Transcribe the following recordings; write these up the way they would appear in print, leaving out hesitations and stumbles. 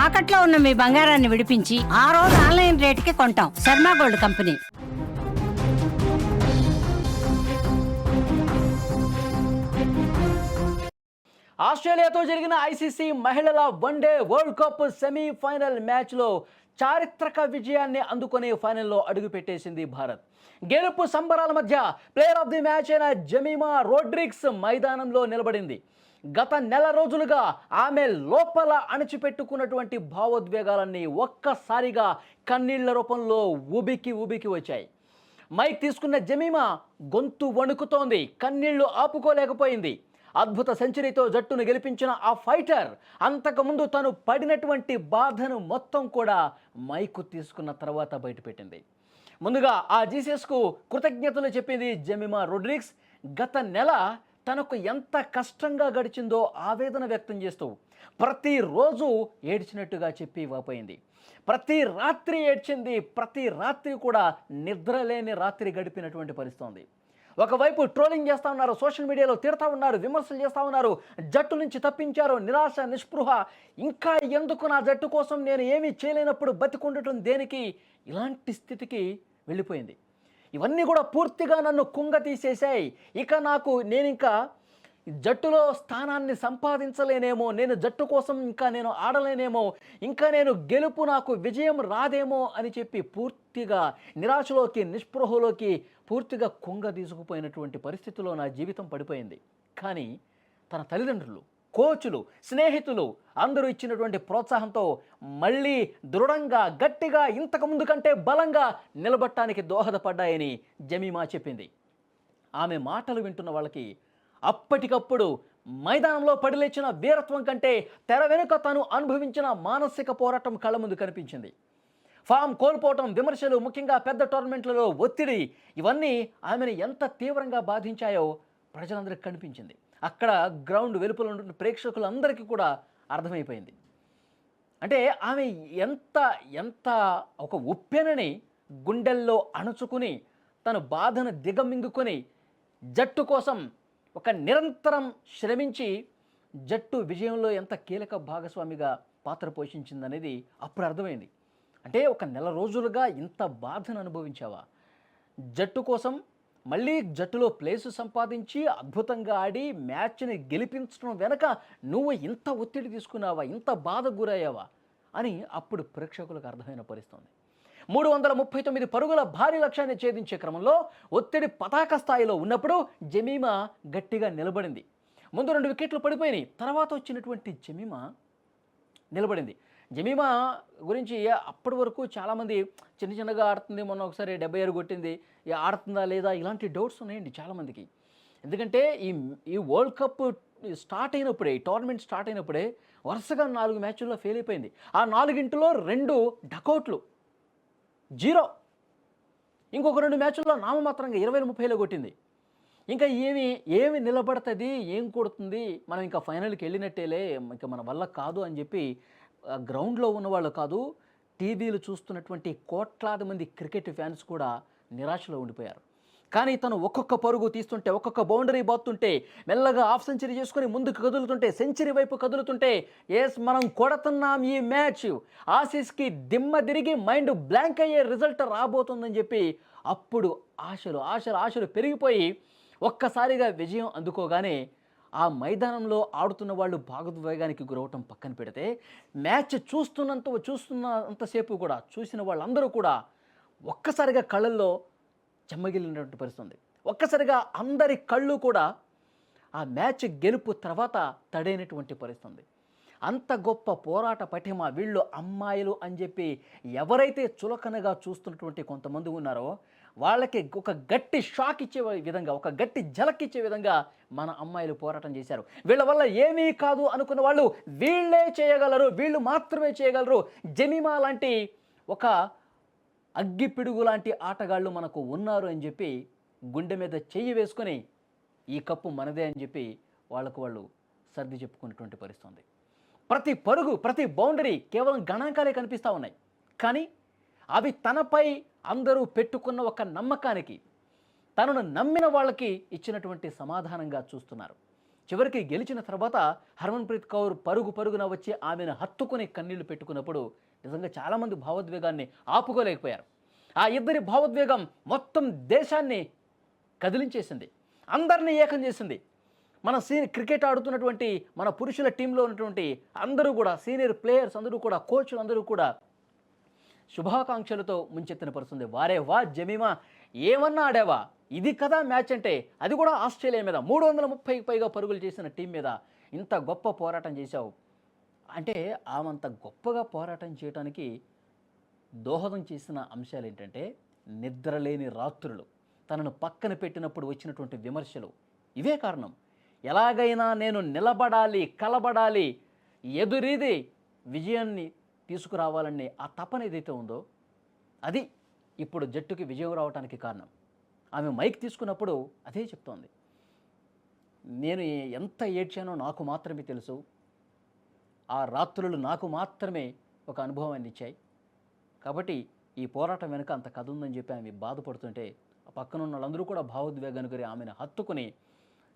తాకట్లో ఉన్న మీ బంగారాన్ని విడిపించి ఆ రోజు ఆన్లైన్ రేటుకి కొంటాం. Sharma gold company. ఆస్ట్రేలియాతో జరిగిన ఐసీసీ మహిళల వన్డే వరల్డ్ కప్ సెమీఫైనల్ మ్యాచ్లో చారిత్రక విజయాన్ని అందుకునే ఫైనల్లో అడుగుపెట్టేసింది భారత్. గెలుపు సంబరాల మధ్య ప్లేయర్ ఆఫ్ ది మ్యాచ్ అయిన జమీమా రోడ్రిగ్స్ మైదానంలో నిలబడింది. గత నెల రోజులుగా ఆమె లోపల అణిచిపెట్టుకున్నటువంటి భావోద్వేగాలన్నీ ఒక్కసారిగా కన్నీళ్ల రూపంలో ఉబికి వచ్చాయి. మైక్ తీసుకున్న జమీమా గొంతు వణుకుతోంది, కన్నీళ్లు ఆపుకోలేకపోయింది. అద్భుత సెంచరీతో జట్టును గెలిపించిన ఆ ఫైటర్ అంతకుముందు తను పడినటువంటి బాధను మొత్తం కూడా మైకు తీసుకున్న తర్వాత బయటపెట్టింది. ముందుగా ఆ జీసస్కు కృతజ్ఞతలు చెప్పింది జమీమా రోడ్రిగ్స్. గత నెల తనకు ఎంత కష్టంగా గడిచిందో ఆవేదన వ్యక్తం చేస్తూ ప్రతిరోజు ఏడ్చినట్టుగా చెప్పి వాపోయింది. ప్రతి రాత్రి ఏడ్చింది, ప్రతి రాత్రి కూడా నిద్రలేని రాత్రి గడిపినటువంటి పరిస్థితి. ఒకవైపు ట్రోలింగ్ చేస్తూ ఉన్నారు, సోషల్ మీడియాలో తిడతా ఉన్నారు, విమర్శలు చేస్తూ ఉన్నారు, జట్టు నుంచి తప్పించారు, నిరాశ నిస్పృహ, ఇంకా ఎందుకు నా జట్టు కోసం నేను ఏమీ చేయలేనప్పుడు బతికుండటం దేనికి, ఇలాంటి స్థితికి వెళ్ళిపోయింది. ఇవన్నీ కూడా పూర్తిగా నన్ను కుంగ తీసేశాయి. ఇక నేను ఇంకా జట్టులో స్థానాన్ని సంపాదించలేనేమో, నేను జట్టు కోసం ఇంకా నేను ఆడలేనేమో, ఇంకా నేను గెలుపు నాకు విజయం రాదేమో అని చెప్పి పూర్తిగా నిరాశలోకి నిస్పృహలోకి పూర్తిగా కుంగ తీసుకుపోయినటువంటి పరిస్థితిలో నా జీవితం పడిపోయింది. కానీ తన తల్లిదండ్రులు, కోచులు, స్నేహితులు అందరూ ఇచ్చినటువంటి ప్రోత్సాహంతో మళ్ళీ దృఢంగా, గట్టిగా, ఇంతకుముందు కంటే బలంగా నిలబడటానికి దోహదపడ్డాయని జమీమా చెప్పింది. ఆమె మాటలు వింటున్న వాళ్ళకి అప్పటికప్పుడు మైదానంలో పడిలేచిన వీరత్వం కంటే తెర వెనుక తాను అనుభవించిన మానసిక పోరాటం కళ్ళ ముందు కనిపించింది. ఫామ్ కోల్పోవటం, విమర్శలు, ముఖ్యంగా పెద్ద టోర్నమెంట్లలో ఒత్తిడి, ఇవన్నీ ఆమెను ఎంత తీవ్రంగా బాధించాయో ప్రజలందరికీ కనిపించింది. అక్కడ గ్రౌండ్ వెలుపల ఉన్న ప్రేక్షకులందరికీ కూడా అర్థమైపోయింది. అంటే ఆమె ఎంత ఒక ఉప్పెనని గుండెల్లో అణుచుకుని తన బాధను దిగమింగుకొని జట్టు కోసం ఒక నిరంతరం శ్రమించి జట్టు విజయంలో ఎంత కీలక భాగస్వామిగా పాత్ర పోషించిందనేది అప్పుడు అర్థమైంది. అంటే ఒక నెల రోజులుగా ఇంత బాధను అనుభవించావా, జట్టు కోసం మళ్ళీ జట్టులో ప్లేసు సంపాదించి అద్భుతంగా ఆడి మ్యాచ్ని గెలిపించడం వెనక నువ్వు ఇంత ఒత్తిడి తీసుకున్నావా, ఇంత బాధకు గురయ్యావా అని అప్పుడు ప్రేక్షకులకు అర్థమైన పరిస్థితి. 339 పరుగుల భారీ లక్ష్యాన్ని ఛేదించే క్రమంలో ఒత్తిడి పతాక స్థాయిలో ఉన్నప్పుడు జమీమా గట్టిగా నిలబడింది. ముందు 2 వికెట్లు పడిపోయినాయి, తర్వాత వచ్చినటువంటి జమీమా నిలబడింది. జమీమా గురించి అప్పటి వరకు చాలామంది చిన్నగా ఆడుతుంది, మొన్న ఒకసారి 76 కొట్టింది, ఆడుతుందా లేదా ఇలాంటి డౌట్స్ ఉన్నాయండి చాలామందికి. ఎందుకంటే ఈ వరల్డ్ కప్ స్టార్ట్ అయినప్పుడే, ఈ టోర్నమెంట్ స్టార్ట్ అయినప్పుడే వరుసగా 4 మ్యాచ్ల్లో ఫెయిల్ అయిపోయింది. ఆ 4గింటిలో 2 డకౌట్లు, 0. ఇంకొక 2 మ్యాచ్ల్లో నామమాత్రంగా 20-30లో కొట్టింది. ఇంకా ఏమి నిలబడుతుంది, ఏం కొడుతుంది, మనం ఇంకా ఫైనల్కి వెళ్ళినట్టేలే, ఇంకా మన వల్ల కాదు అని చెప్పి గ్రౌండ్లో ఉన్నవాళ్ళు కాదు, టీవీలు చూస్తున్నటువంటి కోట్లాది మంది క్రికెట్ ఫ్యాన్స్ కూడా నిరాశలో ఉండిపోయారు. కానీ తను ఒక్కొక్క పరుగు తీస్తుంటే, ఒక్కొక్క బౌండరీ బాతుంటే, మెల్లగా హాఫ్ సెంచరీ చేసుకొని ముందుకు కదులుతుంటే, సెంచరీ వైపు కదులుతుంటే, మనం కొడుతున్నాం ఈ మ్యాచ్, ఆసీస్కి దిమ్మ తిరిగి మైండ్ బ్లాంక్ అయ్యే రిజల్ట్ రాబోతుందని చెప్పి అప్పుడు ఆశలు పెరిగిపోయి ఒక్కసారిగా విజయం అందుకోగానే ఆ మైదానంలో ఆడుతున్న వాళ్ళు భాగోద్వేగానికి గురవటం పక్కన పెడితే, మ్యాచ్ చూస్తున్నంతసేపు కూడా చూసిన వాళ్ళందరూ కూడా ఒక్కసారిగా కళ్ళల్లో చెమ్మగిలినటువంటి పరిస్థితి. ఒక్కసారిగా అందరి కళ్ళు కూడా ఆ మ్యాచ్ గెలుపు తర్వాత తడైనటువంటి పరిస్థితి. అంత గొప్ప పోరాట పటిమ, వీళ్ళు అమ్మాయిలు అని చెప్పి ఎవరైతే చులకనగా చూస్తున్నటువంటి కొంతమంది ఉన్నారో వాళ్ళకి ఒక గట్టి షాక్ ఇచ్చే విధంగా, ఒక గట్టి జలక్ ఇచ్చే విధంగా మన అమ్మాయిలు పోరాటం చేశారు. వీళ్ళ వల్ల ఏమీ కాదు అనుకున్న వాళ్ళు వీళ్ళే చేయగలరు, వీళ్ళు మాత్రమే చేయగలరు, జమీమా లాంటి ఒక అగ్గిపిడుగు లాంటి ఆటగాళ్ళు మనకు ఉన్నారు అని చెప్పి గుండె మీద చెయ్యి వేసుకొని ఈ కప్పు మనదే అని చెప్పి వాళ్ళు సర్ది చెప్పుకున్నటువంటి పరిస్థితి. ప్రతి పరుగు, ప్రతి బౌండరీ కేవలం గణాంకాలే కనిపిస్తూ ఉన్నాయి. కానీ అవి తనపై అందరూ పెట్టుకున్న ఒక నమ్మకానికి, తనను నమ్మిన వాళ్ళకి ఇచ్చినటువంటి సమాధానంగా చూస్తున్నారు. చివరికి గెలిచిన తర్వాత హర్మన్ప్రీత్ కౌర్ పరుగున వచ్చి ఆమెను హత్తుకుని కన్నీళ్లు పెట్టుకున్నప్పుడు నిజంగా చాలామంది భావోద్వేగాన్ని ఆపుకోలేకపోయారు. ఆ ఇద్దరి భావోద్వేగం మొత్తం దేశాన్ని కదిలించేసింది, అందరినీ ఏకం చేసింది. మన క్రికెట్ ఆడుతున్నటువంటి మన పురుషుల టీంలో ఉన్నటువంటి అందరూ కూడా, సీనియర్ ప్లేయర్స్ అందరూ కూడా, కోచ్లు అందరూ కూడా శుభాకాంక్షలతో ముంచెత్తిన పరుస్తుంది. వారే వా జమీమా, ఏమన్నా ఆడావా, ఇది కదా మ్యాచ్ అంటే, అది కూడా ఆస్ట్రేలియా మీద 330కి పైగా పరుగులు చేసిన టీం మీద ఇంత గొప్ప పోరాటం చేశావు అంటే, ఆమంత గొప్పగా పోరాటం చేయడానికి దోహదం చేసిన అంశాలు ఏంటంటే, నిద్రలేని రాత్రులు, తనను పక్కన పెట్టినప్పుడు వచ్చినటువంటి విమర్శలు, ఇవే కారణం. ఎలాగైనా నేను నిలబడాలి, కలబడాలి, ఎదురీది విజయాన్ని తీసుకురావాలనే ఆ తపన ఏదైతే ఉందో అది ఇప్పుడు జట్టుకి విజయం రావడానికి కారణం. ఆమె మైక్ తీసుకున్నప్పుడు అదే చెప్తోంది. నేను ఎంత ఏడ్చానో నాకు మాత్రమే తెలుసు, ఆ రాత్రులు నాకు మాత్రమే ఒక అనుభవాన్ని ఇచ్చాయి, కాబట్టి ఈ పోరాటం వెనుక అంత కథ ఉందని చెప్పి ఆమె బాధపడుతుంటే ఆ పక్కన ఉన్న వాళ్ళందరూ కూడా భావోద్వేగానికి గురి ఆమెను హత్తుకుని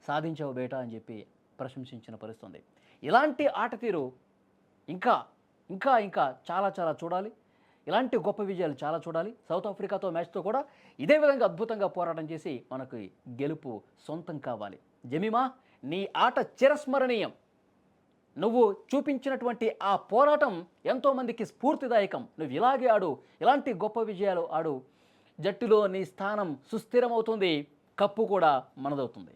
సాధించావు బేటా అని చెప్పి ప్రశంసించిన పరిస్థితుంది. ఇలాంటి ఆట తీరు ఇంకా ఇంకా ఇంకా చాలా చాలా చూడాలి. ఇలాంటి గొప్ప విజయాలు చాలా చూడాలి. సౌత్ ఆఫ్రికాతో మ్యాచ్తో కూడా ఇదే విధంగా అద్భుతంగా పోరాటం చేసి మనకు గెలుపు సొంతం కావాలి. జమీమా, నీ ఆట చిరస్మరణీయం. నువ్వు చూపించినటువంటి ఆ పోరాటం ఎంతోమందికి స్ఫూర్తిదాయకం. నువ్వు ఇలాగే ఆడు, ఇలాంటి గొప్ప విజయాలు ఆడు. జట్టులో నీ స్థానం సుస్థిరమవుతుంది, కప్పు కూడా మనదవుతుంది.